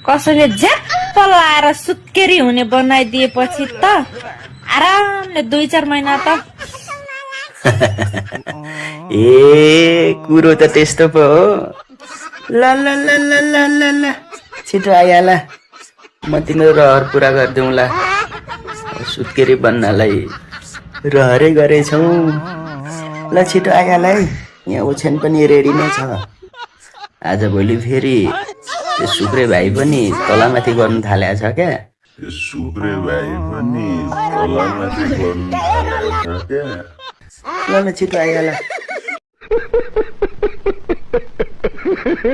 कसैले झ्याप्प लाएर सुत्केरी हुने बनाइदिएपछि त आरामले 2-4 महिना त ए कुरो त त्यस्तो पो हो। ल ल ल ल ल ल ल छिटो आइहाल, म तिम्रो रहर पुरा गरिदिउँला। सुत्केरी बन्नलाई रहरै गरेछौ। ल छिटो आइहाल है, यहाँ ओछ्यान पनि रेडी नै छ। आज भोलि फेरि त्यो सुक्रे भाइ पनि तलमाथि गर्नु थालेको छ क्या। ल ल छिटो आइहाल।